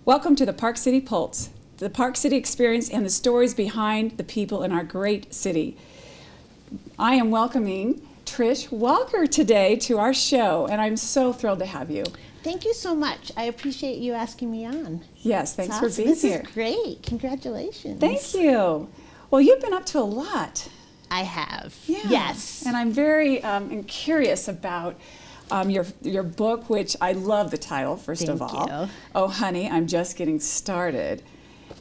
Welcome to the Park City Pulse, the Park City experience and the stories behind the people in our great city. I am welcoming Trish Walker today to our show, and I'm so thrilled to have you. Thank you so much. I appreciate you asking me on. Yes, thanks for Awesome. being here. This is great. Congratulations. Thank you. Well, you've been up to a lot. I have. Yeah. Yes. And I'm very curious about your book, which I love the title, first of all. Thank you. Oh, honey, I'm just getting started.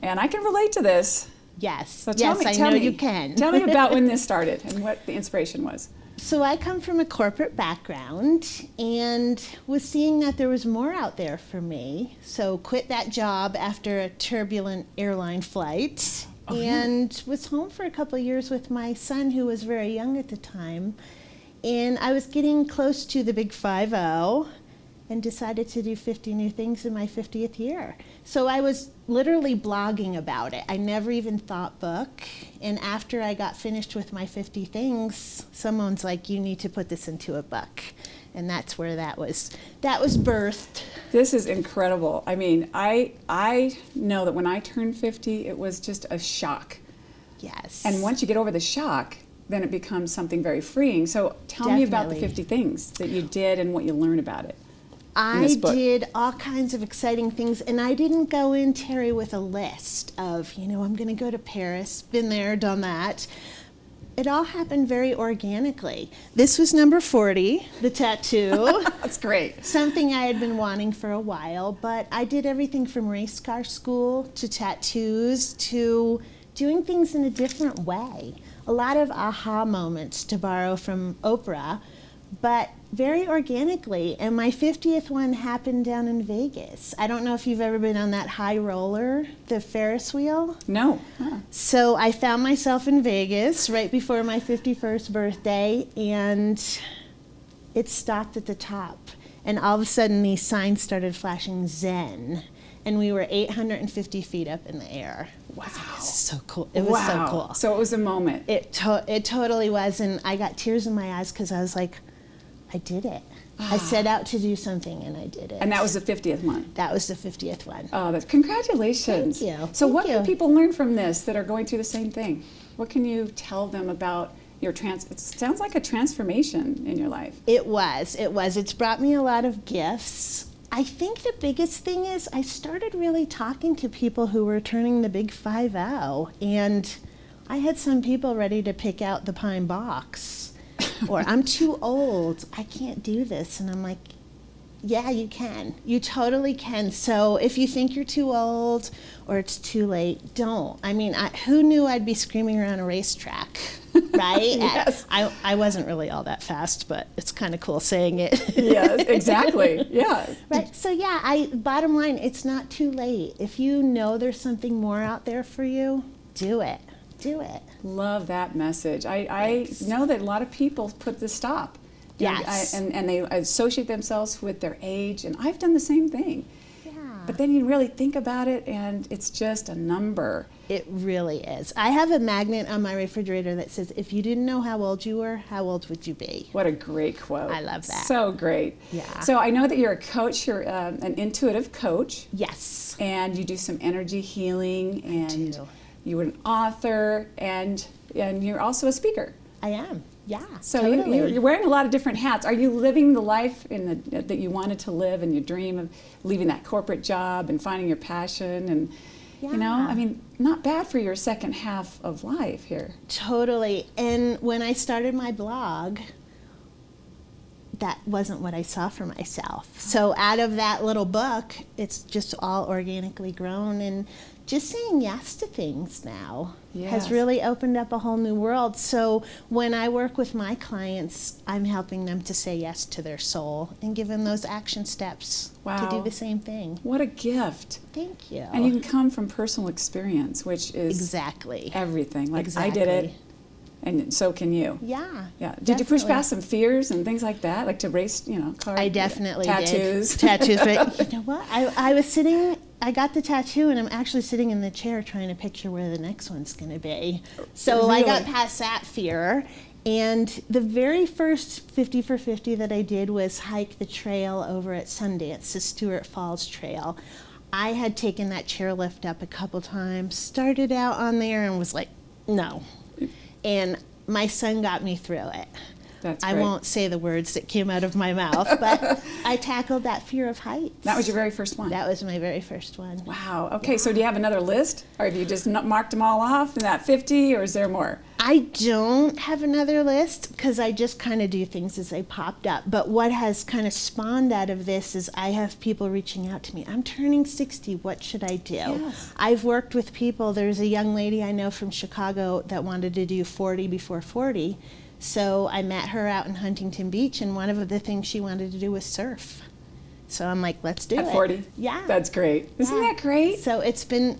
And I can relate to this. Yes. So Yes, I know you can. Tell me about when this started and what the inspiration was. So I come from a corporate background and was seeing that there was more out there for me. So quit that job after a turbulent airline flight and was home for a couple of years with my son, who was very young at the time. And I was getting close to the big 5-0 and decided to do 50 new things in my 50th year. So I was literally blogging about it. I never even thought book. And after I got finished with my 50 things, someone's like, you need to put this into a book. And that's where that was birthed. This is incredible. I mean, I know that when I turned 50, it was just a shock. Yes. And once you get over the shock, then it becomes something very freeing. So tell me about the 50 things that you did and what you learned about it. I did all kinds of exciting things, and I didn't go in, Terry, with a list of, I'm going to go to Paris, been there, done that. It all happened very organically. This was number 40, the tattoo. That's great. Something I had been wanting for a while, but I did everything from race car school to tattoos to doing things in a different way. A lot of aha moments, to borrow from Oprah, but very organically. And my 50th one happened down in Vegas. I don't know if you've ever been on that high roller, the Ferris wheel. No. Huh. So I found myself in Vegas right before my 51st birthday, and it stopped at the top. And all of a sudden, these signs started flashing Zen. And we were 850 feet up in the air. Wow. It was so cool. It was so cool. So it was a moment. It totally was. And I got tears in my eyes because I was like, I did it. I set out to do something and I did it. And that was the 50th one? That was the 50th one. Oh, congratulations. Thank you. So what can people learn from this that are going through the same thing? What can you tell them about your it sounds like a transformation in your life. It was. It's brought me a lot of gifts. I think the biggest thing is I started really talking to people who were turning the big 5-0, and I had some people ready to pick out the pine box, or I'm too old, I can't do this. And I'm like, yeah, you can. You totally can. So if you think you're too old or it's too late, don't. I mean, who knew I'd be screaming around a racetrack, right? Yes. I wasn't really all that fast, but it's kind of cool saying it. Yes, exactly. Yeah. Right. So yeah, bottom line, it's not too late. If you know there's something more out there for you, do it. Do it. Love that message. I know that a lot of people put the stop. Yes. And they associate themselves with their age, and I've done the same thing. Yeah. But then you really think about it, and it's just a number. It really is. I have a magnet on my refrigerator that says, if you didn't know how old you were, how old would you be? What a great quote. I love that. So great. Yeah. So I know that you're a coach. You're an intuitive coach. Yes. And you do some energy healing, and you were an author, and you're also a speaker. I am. Yeah. So totally. you're wearing a lot of different hats. Are you living the life that you wanted to live, and your dream of leaving that corporate job and finding your passion? And I mean, not bad for your second half of life here. Totally. And when I started my blog, that wasn't what I saw for myself. So out of that little book, it's just all organically grown, and just saying yes to things now has really opened up a whole new world. So when I work with my clients, I'm helping them to say yes to their soul and give them those action steps to do the same thing. What a gift. Thank you. And you can come from personal experience, which is everything. Like I did it, and so can you. Yeah. Yeah. Did you push past some fears and things like that, like to race, cars? I definitely tattoos. did. Tattoos. But you know what? I was sitting. I got the tattoo, and I'm actually sitting in the chair trying to picture where the next one's going to be. So Really? I got past that fear. And the very first 50 for 50 that I did was hike the trail over at Sundance, the Stewart Falls Trail. I had taken that chairlift up a couple times, started out on there and was like, no. And my son got me through it. That's I great. won't say the words that came out of my mouth, but I tackled that fear of heights. That was your very first one? That was my very first one. Wow. Okay, so do you have another list? Or have you just marked them all off in that 50, or is there more? I don't have another list because I just kind of do things as they popped up. But what has kind of spawned out of this is I have people reaching out to me. I'm turning 60. What should I do? Yes. I've worked with people. There's a young lady I know from Chicago that wanted to do 40 before 40. So I met her out in Huntington Beach, and one of the things she wanted to do was surf. So I'm like, let's do it. At 40? Yeah. That's great. Isn't that great? So it's been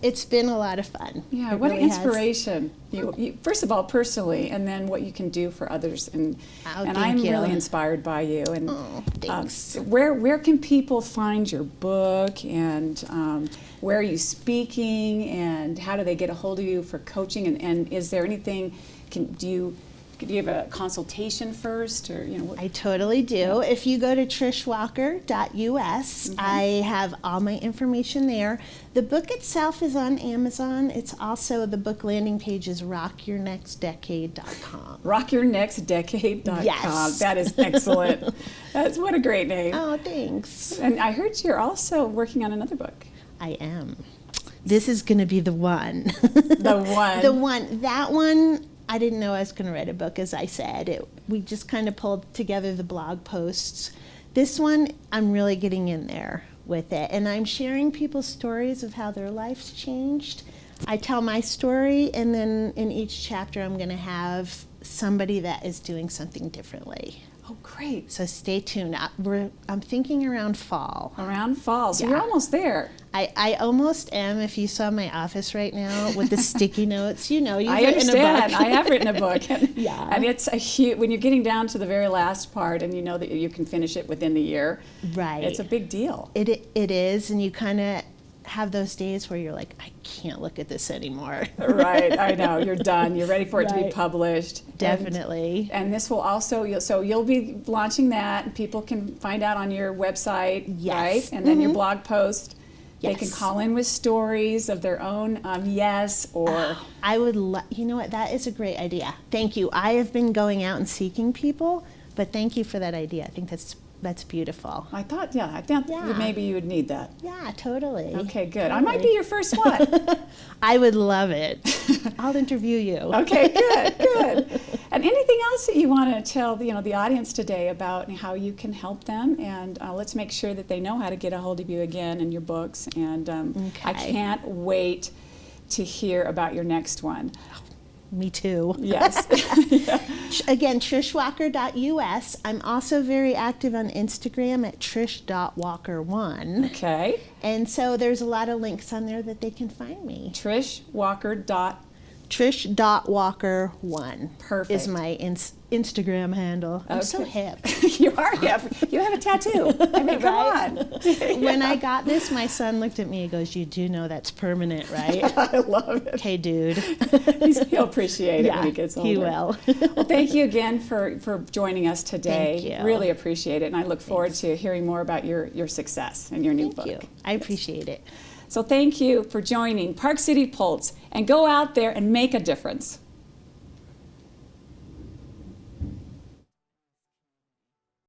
a lot of fun. Yeah, It what really an has. inspiration. You, first of all, personally, and then what you can do for others. And Thank I'm you. really inspired by you. And Thanks. where can people find your book, and where are you speaking, and how do they get a hold of you for coaching? And is there anything, do you have a consultation first, or what? I totally do. If you go to trishwalker.us, I have all my information there. The book itself is on Amazon. It's also, the book landing page is rockyournextdecade.com. rockyournextdecade.com. Yes. That is excellent. That's what a great name. Oh, thanks. And I heard you're also working on another book. I am. This is going to be the one. The one. The one. That one, I didn't know I was going to write a book, as I said. We just kind of pulled together the blog posts. This one, I'm really getting in there with it. And I'm sharing people's stories of how their life's changed. I tell my story, and then in each chapter, I'm going to have somebody that is doing something differently. Oh, great. So stay tuned. I'm thinking around fall. Around fall. So Yeah. you're almost there. I almost am. If you saw my office right now with the sticky notes, you've I written understand. a book. I have written a book. And, Yeah. and it's a huge, when you're getting down to the very last part and you know that you can finish it within the year, Right. it's a big deal. It is, and you kind of have those days where you're like, I can't look at this anymore. Right, I know. You're done. You're ready for it to be Right. published. Definitely. And this will also, so you'll be launching that, and people can find out on your website, Yes. right? And then your blog post. They can Yes. call in with stories of their own, or I would you know what, that is a great idea. Thank you. I have been going out and seeking people, but thank you for that idea. I think that's beautiful. I thought that Yeah. maybe you would need that. Yeah, totally. Okay, good. I might be your first one. I would love it. I'll interview you. Okay, good. And anything else that you want to tell the audience today about how you can help them? And let's make sure that they know how to get a hold of you again and your books. And I Okay. can't wait to hear about your next one. Me too. Yes. Yeah. Again, trishwalker.us. I'm also very active on Instagram at trish.walker1. Okay. And so there's a lot of links on there that they can find me. Trishwalker. Trish.walker1 Perfect. is my Instagram handle. I'm so Okay. hip. You are hip. You have a tattoo. I mean, come Right? on. When I got this, my son looked at me and goes, you do know that's permanent, right? I love it. Okay, dude. He'll appreciate it when he gets older. he will. Well, thank you again for joining us today. Thank you. Really appreciate it, and I look forward to hearing more about your success and your new book. Thank you. I appreciate it. So thank you for joining Park City Pulse, and go out there and make a difference.